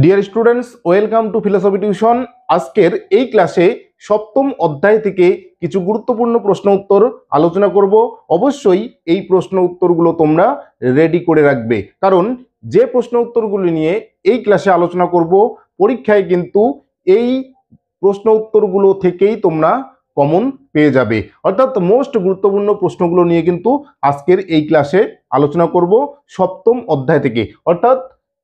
Dear students, welcome to philosophy tuition. আজকের এই ক্লাসে সপ্তম অধ্যায় থেকে কিছু গুরুত্বপূর্ণ প্রশ্ন উত্তর আলোচনা করব। অবশ্যই এই প্রশ্ন উত্তরগুলো তোমরা রেডি করে রাখবে, কারণ যে প্রশ্ন উত্তরগুলো নিয়ে এই ক্লাসে আলোচনা করব পরীক্ষায় কিন্তু এই প্রশ্ন উত্তরগুলো থেকেই তোমরা কমন পেয়ে যাবে। অর্থাৎ মোস্ট গুরুত্বপূর্ণ প্রশ্নগুলো নিয়ে কিন্তু আজকের এই ক্লাসে আলোচনা করব সপ্তম অধ্যায় থেকে, অর্থাৎ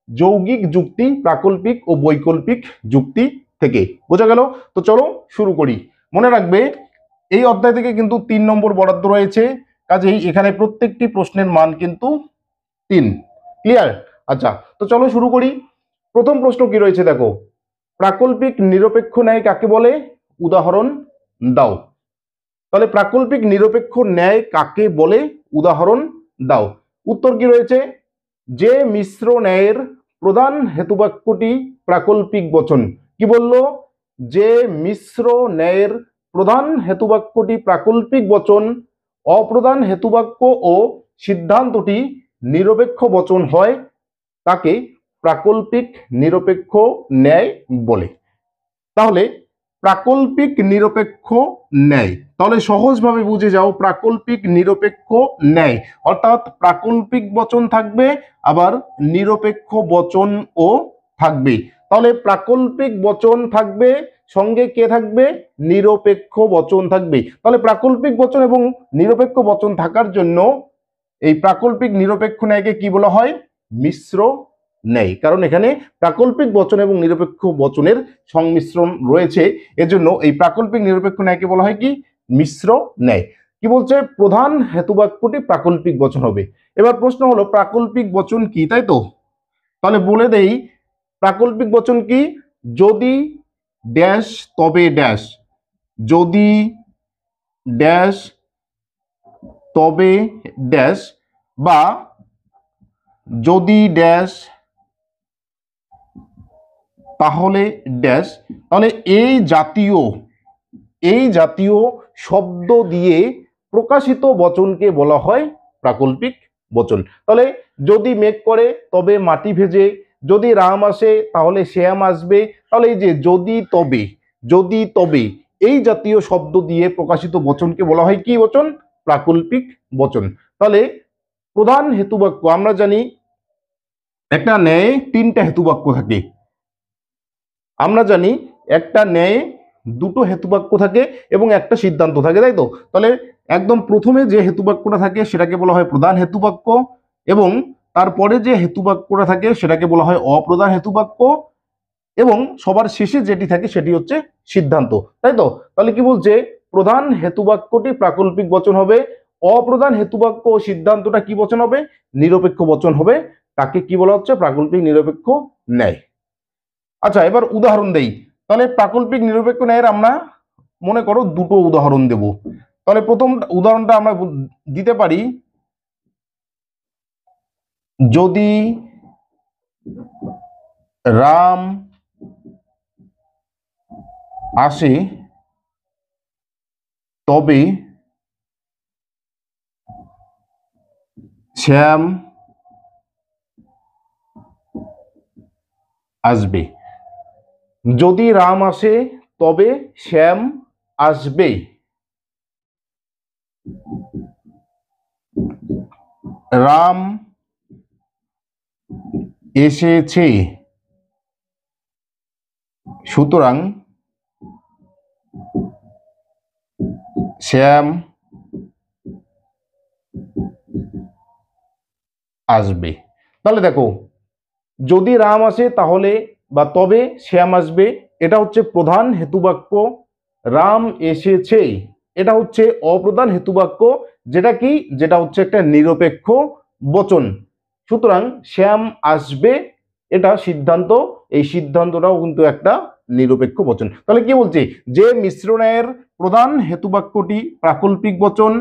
যৌগিক যুক্তি, প্রাকল্পিক ও বৈকল্পিক যুক্তি থেকে। বোঝা গেল? তো চলো শুরু করি। মনে রাখবে এই অধ্যায় থেকে কিন্তু 3 নম্বর বরাদ্দ রয়েছে, কাজেই এখানে প্রত্যেকটি প্রশ্নের মান কিন্তু 3। ক্লিয়ার? আচ্ছা, তো চলো শুরু করি। প্রথম প্রশ্ন কি রয়েছে দেখো, প্রাকল্পিক নিরপেক্ষ ন্যায় কাকে বলে? উদাহরণ দাও। তাহলে প্রাকল্পিক নিরপেক্ষ ন্যায় কাকে বলে? উদাহরণ দাও। উত্তর কি রয়েছে? যে মিশ্র ন্যায়ের প্রধান হেতুবাক্যটি প্রাকল্পিক বচন। কি বলল? যে মিশ্র ন্যায়ের প্রধান হেতুবাক্যটি প্রাকল্পিক বচন, অপ্রধান হেতুবাক্য ও সিদ্ধান্তটি নিরপেক্ষ বচন হয়, তাকে প্রাকল্পিক নিরপেক্ষ ন্যায় বলে। তাহলে প্রাকল্পিক নিরপেক্ষ ন্যায়, তাহলে সহজভাবে বুঝে যাও, প্রাকল্পিক নিরপেক্ষ ন্যায় অর্থাৎ প্রাকল্পিক বচন থাকবে, আবার নিরপেক্ষ বচনও থাকবে। তাহলে প্রাকল্পিক বচন থাকবে, সঙ্গে কে থাকবে? নিরপেক্ষ বচন থাকবে। তাহলে প্রাকল্পিক বচন এবং নিরপেক্ষ বচন থাকার জন্য এই প্রাকল্পিক নিরপেক্ষ ন্যায়কে কি বলা হয়? মিশ্র ন্যায়। কারণ এখানে প্রাকল্পিক বচন এবং নিরপেক্ষ বচনের সংমিশ্রণ রয়েছে, এজন্য এই প্রাকল্পিক নিরপেক্ষ ন্যায়কে বলা হয় কি? মিশ্র ন্যায়। কি বলছে? প্রধান হেতুবাক্যটি প্রাকল্পিক বচন হবে। এবার প্রশ্ন হলো প্রাকল্পিক বচন কি, তাই তো? তাহলে বলে দেই প্রাকল্পিক বচন কি? যদি ড্যাশ তবে ড্যাশ, যদি ড্যাশ তবে ড্যাশ, বা যদি ড্যাশ তাহলে ড্যাশ, তাহলে এই জাতীয় শব্দ দিয়ে প্রকাশিত বচনকে বলা হয় প্রাকল্পিক বচন। তাহলে যদি মেঘ করে তবে মাটি ভেজে, যদি রাম আসে তাহলে শ্যাম আসবে। তাহলে এই যে যদি তবে এই জাতীয় শব্দ দিয়ে প্রকাশিত বচনকে বলা হয় কি বচন? প্রাকল্পিক বচন। তাহলে প্রধান হেতুবাক্য, আমরা জানি একটা ন্যায়ে 3টা হেতুবাক্য থাকে। আমরা জানি একটা ন্যায়ে 2টো হেতুবাক্য থাকে এবং একটা সিদ্ধান্ত থাকে, তাই তো? তাহলে একদম প্রথমে যে হেতুবাক্যটা থাকে সেটাকে বলা হয় প্রধান হেতুবাক্য, এবং তারপরে যে হেতুবাক্যটা থাকে সেটাকে বলা হয় অপ্রধান হেতুবাক্য, এবং সবার শেষে যেটি থাকে সেটি হচ্ছে সিদ্ধান্ত, তাই তো? তাহলে কি বলছে? প্রধান হেতুবাক্যটি প্রাকল্পিক বচন হবে, অপ্রধান হেতুবাক্য ও সিদ্ধান্তটা কি বচন হবে? নিরপেক্ষ বচন হবে। তাকে কি বলা হচ্ছে? প্রাকল্পিক নিরপেক্ষ ন্যায়। আচ্ছা, এবার উদাহরণ দেই। তাহলে প্রাকল্পিক নিরপেক্ষ ন্যায়ের আমরা মনে করো 2টো উদাহরণ দেব। তাহলে প্রথম উদাহরণটা আমরা দিতে পারি, যদি রাম আসে তবে শ্যাম আসবে। যদি রাম আসে তবে শ্যাম আসবে। রাম এসেছে, সুতরাং শ্যাম আসবে। তাহলে দেখো, যদি রাম আসে তাহলে বা তবে শ্যাম আসবে, এটা হচ্ছে প্রধান হেতুবাক্য। রাম এসেছে এটা হচ্ছে অপ্রধান হেতুবাক্য, যেটা কি? যেটা হচ্ছে একটা নিরপেক্ষ বচন। সুতরাং শ্যাম আসবে এটা সিদ্ধান্ত, এই সিদ্ধান্তটাও কিন্তু একটা নিরপেক্ষ বচন। তাহলে কি বলছে? যে মিশ্র ন্যায়ের প্রধান হেতুবাক্যটি প্রাকল্পিক বচন,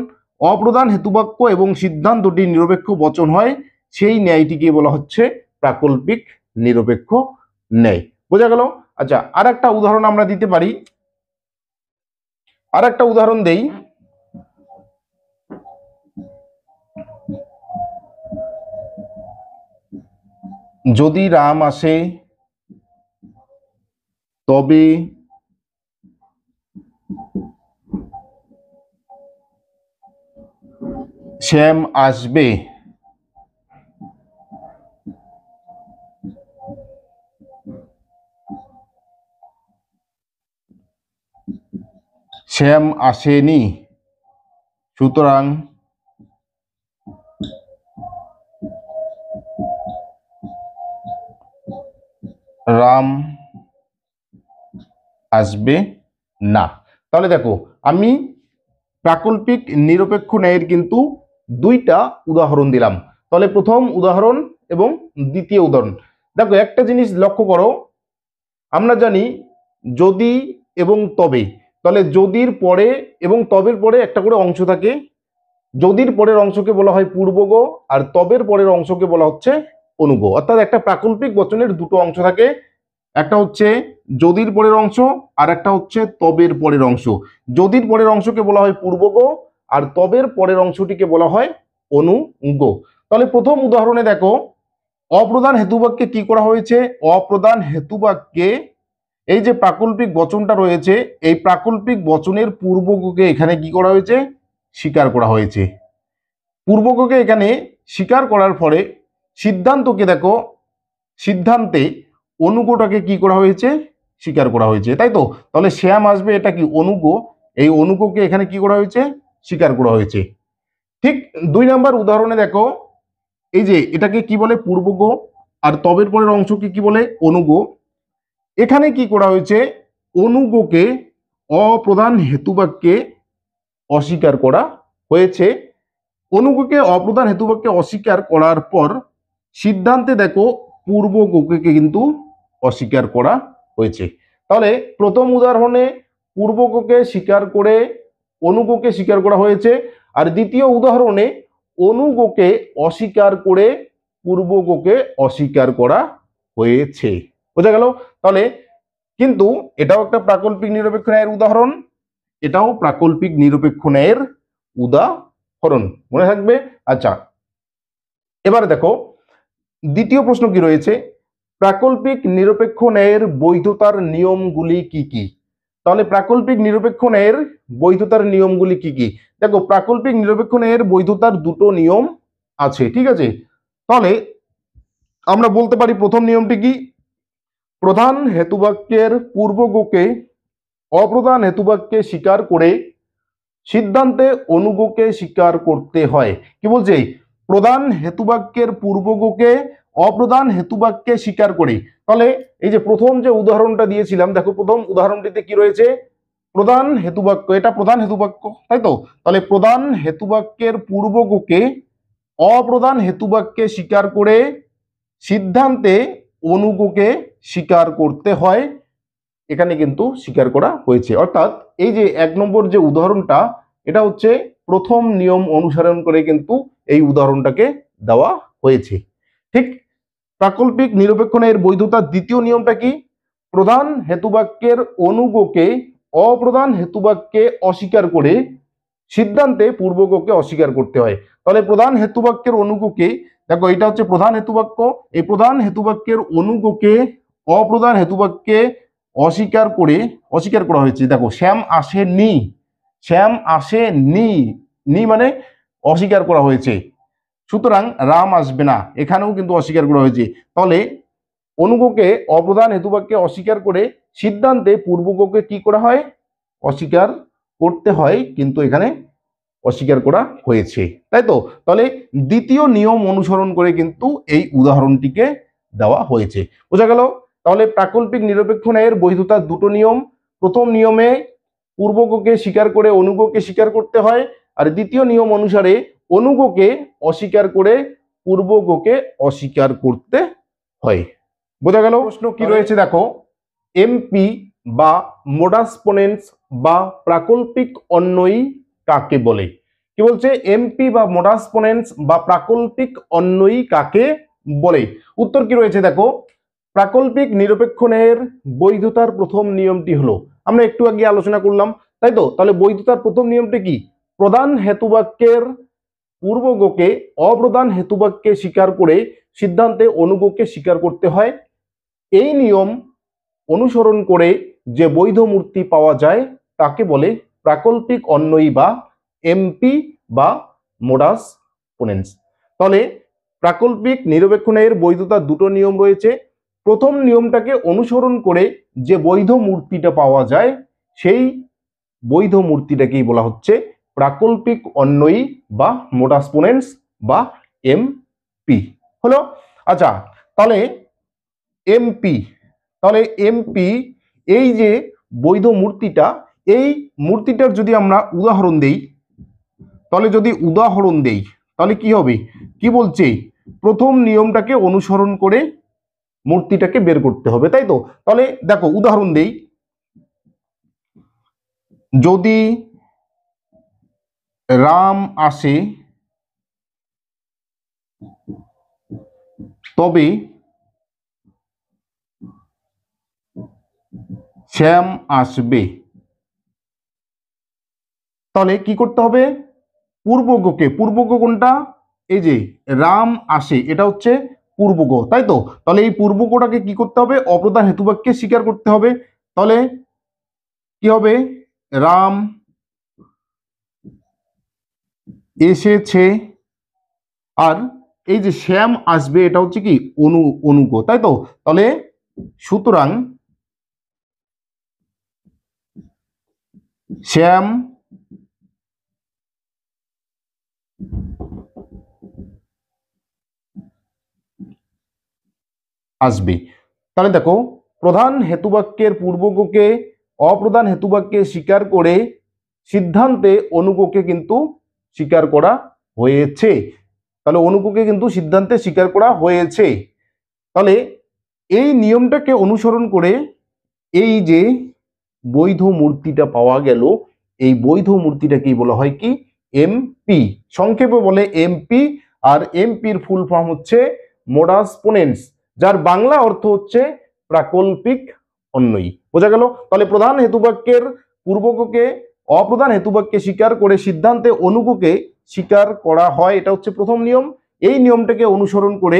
অপ্রধান হেতুবাক্য এবং সিদ্ধান্তটি নিরপেক্ষ বচন হয়, সেই ন্যায়টিকে বলা হচ্ছে প্রাকল্পিক নিরপেক্ষ ন্যায়। বোঝা গেল? আচ্ছা, আর একটা উদাহরণ আমরা দিতে পারি। আর একটা উদাহরণ দেই। যদি রাম আসে তবে শ্যাম আসবে। শ্যাম আসেনি, সুতরাং রাম আসবে না। তাহলে দেখো আমি প্রাকল্পিক নিরপেক্ষ ন্যায়ের কিন্তু দুইটা উদাহরণ দিলাম। তাহলে প্রথম উদাহরণ এবং দ্বিতীয় উদাহরণ। দেখো একটা জিনিস লক্ষ্য করো, আমরা জানি যদি এবং তবে, তাহলে যদির পরে এবং তবের পরে একটা করে অংশ থাকে। যদির পরের অংশকে বলা হয় পূর্বগ, আর তবের পরের অংশকে বলা হচ্ছে অনুগ। অর্থাৎ একটা প্রাকল্পিক বচনের দুটো অংশ থাকে, একটা হচ্ছে যদির পরের অংশ আর একটা হচ্ছে তবের পরের অংশ। যদির পরের অংশকে বলা হয় পূর্বগ আর তবের পরের অংশটিকে বলা হয় অনুগ। তাহলে প্রথম উদাহরণে দেখো অপ্রধান হেতুবাক্যে কি করা হয়েছে, অপ্রধান হেতুবাক্যে এই যে প্রাকল্পিক বচনটা রয়েছে এই প্রাকল্পিক বচনের পূর্বগকে এখানে কি করা হয়েছে, স্বীকার করা হয়েছে। পূর্বগকে এখানে স্বীকার করার ফলে সিদ্ধান্তকে দেখো, সিদ্ধান্তে অনুগটাকে কি করা হয়েছে, স্বীকার করা হয়েছে, তাই তো। তাহলে শ্যাম আসবে, এটা কি অনুগ, এই অনুগকে এখানে কি করা হয়েছে, স্বীকার করা হয়েছে। ঠিক 2 নম্বর উদাহরণে দেখো এই যে এটাকে কি বলে পূর্বগ আর তবের পরের অংশকে কি বলে অনুগ। এখানে কি করা হয়েছে, অনুগকে অপ্রধান হেতুবাক্যে অস্বীকার করা হয়েছে। অনুগকে অপ্রধান হেতুবাক্যে অস্বীকার করার পর সিদ্ধান্তে দেখো পূর্বগকে কিন্তু অস্বীকার করা হয়েছে। তাহলে প্রথম উদাহরণে পূর্বগকে স্বীকার করে অনুগকে স্বীকার করা হয়েছে, আর দ্বিতীয় উদাহরণে অনুগকে অস্বীকার করে পূর্বগকে অস্বীকার করা হয়েছে। বোঝা গেল? তাহলে কিন্তু এটাও একটা প্রাকল্পিক নিরপেক্ষ ন্যায়ের উদাহরণ, এটাও প্রাকল্পিক নিরপেক্ষ ন্যায়ের উদাহরণ, মনে থাকবে। আচ্ছা, এবারে দেখো দ্বিতীয় প্রশ্ন কি রয়েছে, প্রাকল্পিক নিরপেক্ষ ন্যায়ের বৈধতার নিয়মগুলি কি কি। তাহলে প্রাকল্পিক নিরপেক্ষ ন্যায়ের বৈধতার নিয়মগুলি কি কি। দেখো প্রাকল্পিক নিরপেক্ষ ন্যায়ের বৈধতার দুটো নিয়ম আছে, ঠিক আছে। তাহলে আমরা বলতে পারি প্রথম নিয়মটি কি, প্রধান হেতুবাক্যের পূর্বগকে অপ্রধান হেতুবাক্যে স্বীকার করে সিদ্ধান্তে অনুগকে স্বীকার করতে হয়। কি বলছে, প্রধান হেতুবাক্যের পূর্বগকে অপ্রধান হেতুবাক্যে স্বীকার করে। তাহলে এই যে প্রথম যে উদাহরণটা দিয়েছিলাম, দেখো প্রথম উদাহরণটিতে কি রয়েছে, প্রধান হেতুবাক্য, এটা প্রধান হেতুবাক্য, তাই তো। তাহলে প্রধান হেতুবাক্যের পূর্বগকে অপ্রধান হেতুবাক্যে স্বীকার করে সিদ্ধান্তে অনুগকে স্বীকার করতে হয়, এখানে কিন্তু স্বীকার করা হয়েছে। অর্থাৎ এই যে 1 নম্বর যে উদাহরণটা, এটা হচ্ছে প্রথম নিয়ম অনুসরণ করে কিন্তু এই উদাহরণটাকে দেওয়া হয়েছে। ঠিক প্রাকল্পিক নিরপেক্ষ ন্যায়ের বৈধতার দ্বিতীয় নিয়মটা কি, প্রধান হেতুবাক্যের অনুগকে অপ্রধান হেতুবাক্যে অস্বীকার করে সিদ্ধান্তে পূর্বগকে অস্বীকার করতে হয়। তাহলে প্রধান হেতুবাক্যের অনুগকে, দেখো এটা হচ্ছে প্রধান হেতুবাক্য, এই প্রধান হেতুবাক্যের অনুগকে অপ্রধান হেতুবাক্যে অস্বীকার করা হয়েছে। দেখো শ্যাম আসেনি, শ্যাম আসেনি, নি মানে অস্বীকার করা হয়েছে, সুতরাং রাম আসবে না, এখানেও কিন্তু অস্বীকার করা হয়েছে। তাহলে অনুগকে অপ্রধান হেতুবাক্যে অস্বীকার করে সিদ্ধান্তে পূর্বগকে কি করা হয়, অস্বীকার করতে হয়, কিন্তু এখানে অস্বীকার করা হয়েছে, তাই তো। তাহলে দ্বিতীয় নিয়ম অনুসরণ করে কিন্তু এই উদাহরণটিকে দেওয়া হয়েছে। বোঝা গেল? তাহলে প্রাকল্পিক নিরপেক্ষ ন্যায়ের বৈধতার দুটো নিয়ম, প্রথম নিয়মে পূর্বগকে স্বীকার করে অনুগকে স্বীকার করতে হয়, আর দ্বিতীয় নিয়ম অনুসারে অনুগকে অস্বীকার করে পূর্বগকে অস্বীকার করতে হয়। বোঝা গেল? প্রশ্ন কি রয়েছে দেখো, এমপি বা মোডাস পোনেন্স বা প্রাকল্পিক অন্বয়ী কাকে বলে। কি বলছে, এমপি বা মোডাস পোনেন্স বা প্রাকল্পিক অন্বয়ী কাকে বলে। উত্তর কি রয়েছে দেখো, প্রাকল্পিক নিরপেক্ষ ন্যায়ের বৈধতার প্রথম নিয়মটি হলো, আমরা একটু আগে আলোচনা করলাম, তাই তো। তাহলে বৈধতার প্রথম নিয়মটি কি, প্রধান হেতুবাক্যের পূর্বগকে অপ্রধান হেতুবাক্যে স্বীকার করে সিদ্ধান্তে অনুগকে স্বীকার করতে হয়। এই নিয়ম অনুসরণ করে যে বৈধ মূর্তি পাওয়া যায় তাকে বলে প্রাকল্পিক অন্বয়ী বা এমপি বা মোডাস পোনেন্স। তাহলে প্রাকল্পিক নিরপেক্ষণের বৈধতার দুটো নিয়ম রয়েছে। প্রথম নিয়মটাকে অনুসরণ করে যে বৈধ মূর্তিটা পাওয়া যায় সেই বৈধ মূর্তিটাকেই বলা হচ্ছে প্রাকল্পিক অন্বয়ী বা মোডাস পোনেন্স বা এমপি হলো। আচ্ছা, তাহলে এমপি এই যে বৈধ মূর্তিটা, এই মূর্তিটার যদি আমরা উদাহরণ দেই, তাহলে কি হবে? কি বলছে? প্রথম নিয়মটাকে অনুসরণ করে মূর্তিটাকে বের করতে হবে, তাই তো? তাহলে দেখো উদাহরণ দেই, যদি রাম আসে তবে শ্যাম আসবে। তাহলে কি করতে হবে? পূর্বজ্ঞ কোনটা? এই যে রাম আসে, এটা হচ্ছে পূর্বজ্ঞ, তাই তো? তাহলে এই পূর্বজ্ঞটাকে কি করতে হবে? অপ্রধান হেতুবাক্যে স্বীকার করতে হবে। তাহলে কি হবে? রাম এসেছে, আর এই যে শ্যাম আসবে এটা হচ্ছে কি অনুজ্ঞ, তাই তো? তাহলে সুতরাং শ্যাম আসবে। তাহলে দেখো, প্রধান হেতুবাক্যের পূর্বজ্ঞকে অপ্রধান হেতুবাক্যে স্বীকার করে সিদ্ধান্তে অনুজ্ঞকে কিন্তু স্বীকার করা হয়েছে। তাহলে অনুজ্ঞকে কিন্তু সিদ্ধান্তে স্বীকার করা হয়েছে। তাহলে এই নিয়মটাকে অনুসরণ করে এই যে বৈধ মূর্তিটা পাওয়া গেল, এই বৈধ মূর্তিটাকেই বলা হয় কি? এমপি। সংক্ষেপে বলে এমপি। আর এমপির ফুল ফর্ম হচ্ছে মোডাস পোনেন্স, যার বাংলা অর্থ হচ্ছে প্রাকল্পিক অন্বয়ী। বোঝা গেল? তাহলে প্রধান হেতুবাক্যের পূর্বজ্ঞকে অপ্রধান হেতুবাক্যে স্বীকার করে সিদ্ধান্তে অনুজ্ঞকে স্বীকার করা হয়, এটা হচ্ছে প্রথম নিয়ম। এই নিয়মটাকে অনুসরণ করে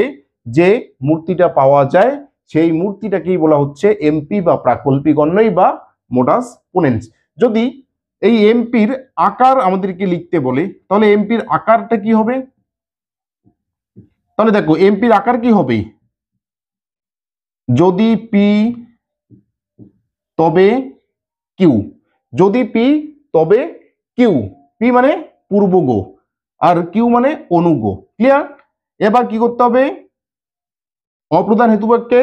যে মূর্তিটা পাওয়া যায় সেই মূর্তিটাকেই বলা হচ্ছে এমপি বা প্রাকল্পিক অন্বয়ী বা মোডাস পোনেন্স। যদি এই এমপির আকার আমাদেরকে লিখতে বলে, তাহলে এমপির আকারটা কি হবে? তাহলে দেখো এমপির আকার কি হবে? যদি পি তবে কিউ, যদি পি তবে কিউ। পি মানে পূর্বজ্ঞ আর কিউ মানে অনুজ্ঞ। ক্লিয়ার? এবার কি করতে হবে? অপ্রধান হেতুবাক্যে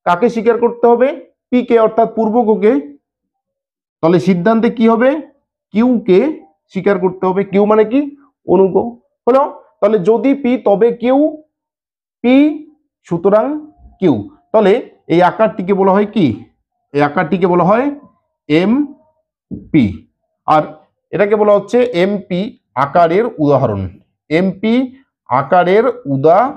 কাকে স্বীকার করতে হবে? পি কে, অর্থাৎ পূর্বজ্ঞকে। তাহলে সিদ্ধান্তে কি হবে? কিউ কে স্বীকার করতে হবে। কিউ মানে কি? অনুজ্ঞ। হলো? তাহলে যদি পি তবে কিউ, পি সুতরাং কিউ। তাহলে এই আকারটিকে বলা হয় কি? এই আকারটিকে বলা হয় এম পি। আর এটাকে বলা হচ্ছে এমপি আকারের উদাহরণ। এমপি আকারের উদাহরণ।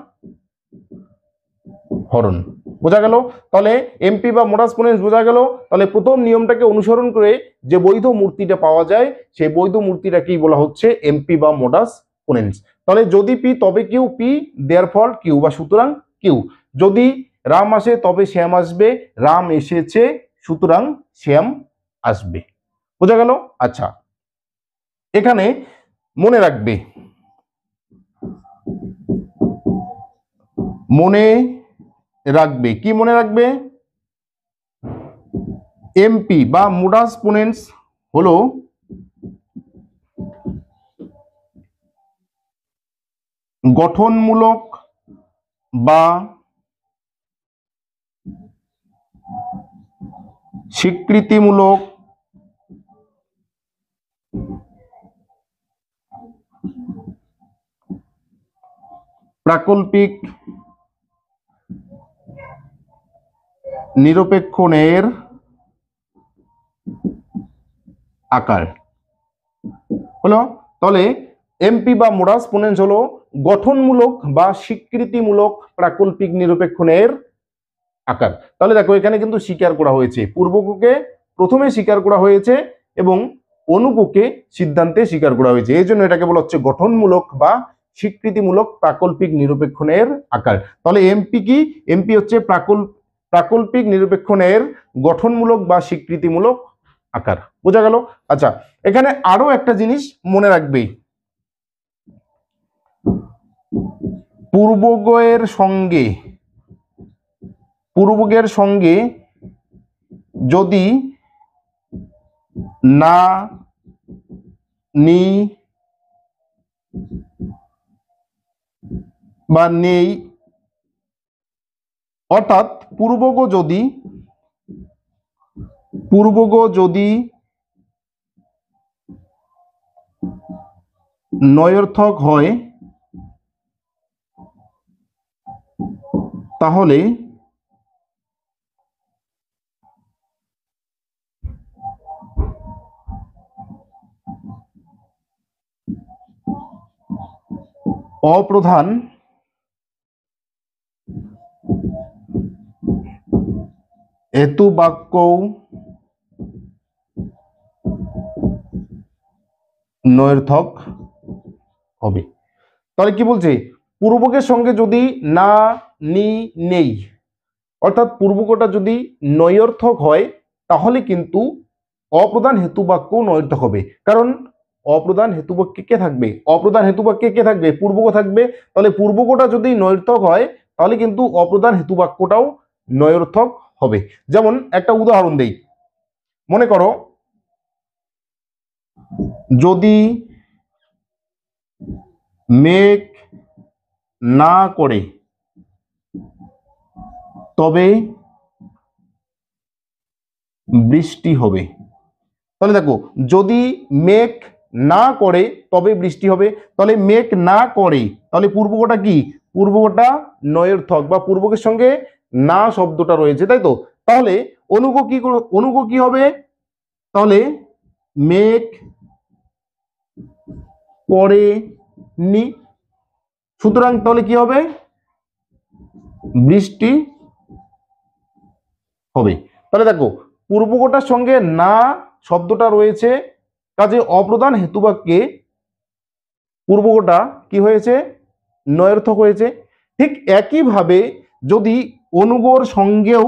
বোঝা গেল? তাহলে এমপি বা মোডাস পোনেন্স বোঝা গেল। তাহলে প্রথম নিয়মটাকে অনুসরণ করে যে বৈধ মূর্তিটা পাওয়া যায় সেই বৈধ মূর্তিটাকেই বলা হচ্ছে এমপি বা মোডাস পোনেন্স। তাহলে যদি পি তবে কিউ, পি দেয়ারফর কিউ বা সুতরাং কিউ। যদি রাম আসে তবে শ্যাম আসবে, রাম এসেছে সুতরাং শ্যাম আসবে। বোঝা গেল? আচ্ছা, এখানে মনে রাখবে, কি মনে রাখবে? এমপি বা মোডাস পোনেন্স হলো গঠনমূলক বা স্বীকৃতিমূলক প্রাকল্পিক নিরপেক্ষণের আকার। হলো? তাহলে এমপি বা মোডাস পোনেন্স হলো গঠনমূলক বা স্বীকৃতিমূলক প্রাকল্পিক নিরপেক্ষণের আকার। তাহলে দেখো এখানে কিন্তু স্বীকার করা হয়েছে, পূর্বজ্ঞকে প্রথমে স্বীকার করা হয়েছে এবং অনুজ্ঞকে সিদ্ধান্তে স্বীকার করা হয়েছে। এই জন্য এটাকে বলা হচ্ছে গঠনমূলক বা স্বীকৃতিমূলক প্রাকল্পিক নিরপেক্ষণের আকার। তাহলে এমপি কি? এমপি হচ্ছে প্রাকল্পিক নিরপেক্ষণের গঠনমূলক বা স্বীকৃতিমূলক আকার। বোঝা গেল? আচ্ছা, এখানে আরো একটা জিনিস মনে রাখবে, পূর্বগের সঙ্গে যদি না, নি বা নেই, অর্থাৎ পূর্বগ যদি নয়র্থক হয় তাহলে অপ্রধান হেতুবাক্য নয়র্থক হবে। তাহলে কি বলছে, পূর্বকের সঙ্গে যদি না, নি, নেই, অর্থাৎ পূর্বকটা যদি নয়র্থক হয় তাহলে কিন্তু অপ্রধান হেতুবাক্য নয়র্থক হবে। কারণ অপ্রধান হেতুবাক্যে কে থাকবে? অপ্রধান হেতুবাক্যে কে থাকবে? পূর্বক থাকবে। তাহলে পূর্বকটা যদি নয়র্থক হয় তাহলে কিন্তু অপ্রধান হেতুবাক্যটাও নয়র্থক হবে। যেমন একটা উদাহরণ দেই, মনে করো যদি মেঘ না করে তবে বৃষ্টি হবে। তাহলে দেখো, যদি মেঘ না করে তবে বৃষ্টি হবে, তাহলে মেঘ না করে, তাহলে পূর্বকটা কি? পূর্বকটা নয়র্থক বা পূর্বকের সঙ্গে না শব্দটা রয়েছে, তাই তো? তাহলে অনুগ কি হবে? তাহলে মেঘ করে নি, সুতরাং তাহলে কি হবে? বৃষ্টি হবে। তাহলে দেখো, পূর্বকটার সঙ্গে না শব্দটা রয়েছে, কাজে অপ্রধান হেতুবাক্যে পূর্বকটা কি হয়েছে? নয়র্থক হয়েছে। ঠিক একইভাবে যদি অনুগর সঙ্গেও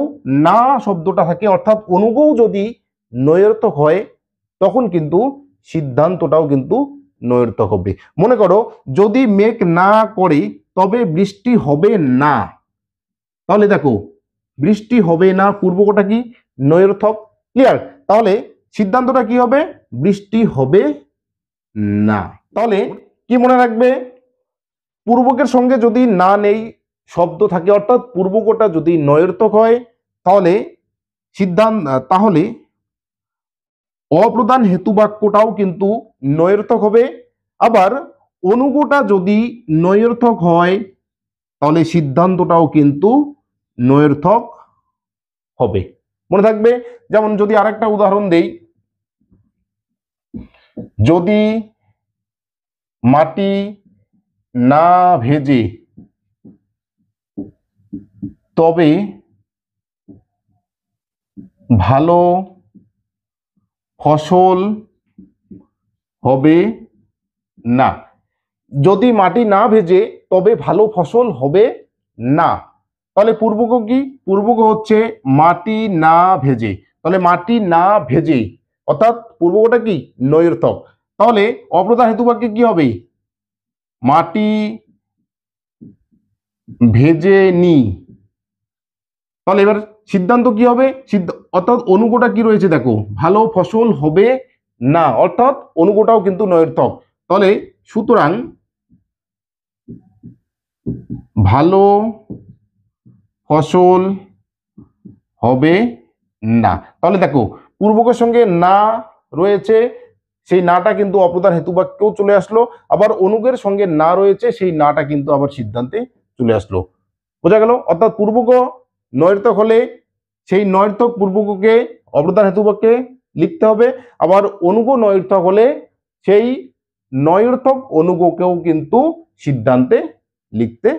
না শব্দটা থাকে, অর্থাৎ অনুগও যদি নয়র্থক হয় তখন কিন্তু সিদ্ধান্তটাও কিন্তু নয়র্থক হবে। মনে করো যদি মেঘ না করে তবে বৃষ্টি হবে না, তাহলে দেখো বৃষ্টি হবে না, পূর্বকটা কি? নয়র্থক। ক্লিয়ার? তাহলে সিদ্ধান্তটা কি হবে? বৃষ্টি হবে না। তাহলে কি মনে রাখবে, পূর্বকের সঙ্গে যদি না, নেই শব্দ থাকে, অর্থাৎ পূর্বকটা যদি নয়র্থক হয় তাহলে তাহলে অপ্রধান হেতুবাক্যটাও কিন্তু নয়র্থক হবে। আবার অনুগটা যদি নয়র্থক হয় তাহলে সিদ্ধান্তটাও কিন্তু নয়র্থক হবে। মনে থাকবে? যেমন যদি আরেকটা উদাহরণ দেই, যদি মাটি না ভেজে তবে ভালো ফসল হবে না। যদি মাটি না ভেজে তবে ভালো ফসল হবে না, তাহলে পূর্বক কি? পূর্বক হচ্ছে মাটি না ভেজে, তাহলে মাটি না ভেজে, অর্থাৎ পূর্বকটা কি? নয়র্থক। তাহলে অপ্রধান হেতুবাক্যে কি হবে? মাটি ভেজে নি। তাহলে এবার সিদ্ধান্ত কি হবে? অর্থাৎ অনুগটা কি রয়েছে দেখো, ভালো ফসল হবে না, অর্থাৎ অনুগটাও কিন্তু নয়র্থক। তাহলে সুতরাং ভালো ফসল হবে না। তাহলে দেখো পূর্বকের সঙ্গে না রয়েছে, সেই নাটা কিন্তু অপ্রধান হেতুবাক্যেও চলে আসলো, আবার অনুগের সঙ্গে না রয়েছে, সেই নাটা কিন্তু আবার সিদ্ধান্তে চলে আসলো। বোঝা গেল? অর্থাৎ পূর্বক নয়র্থক হলে সেই নয়র্থক পূর্বককে অপ্রধান হেতুবাক্যে লিখতে হবে, আবার অনুগ নয়র্থক হলে সেই নয়র্থক অনুগকেও কিন্তু সিদ্ধান্তে লিখতে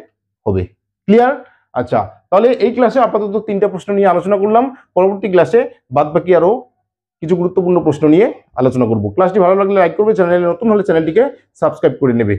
হবে। ক্লিয়ার? আচ্ছা, তাহলে এই ক্লাসে আপাতত 3টা প্রশ্ন নিয়ে আলোচনা করলাম। পরবর্তী ক্লাসে বাদবাকি আরো কিছু গুরুত্বপূর্ণ প্রশ্ন নিয়ে আলোচনা করব। ক্লাসটি ভালো লাগলে লাইক করবে, চ্যানেলে নতুন হলে চ্যানেলটিকে সাবস্ক্রাইব করে নেবে।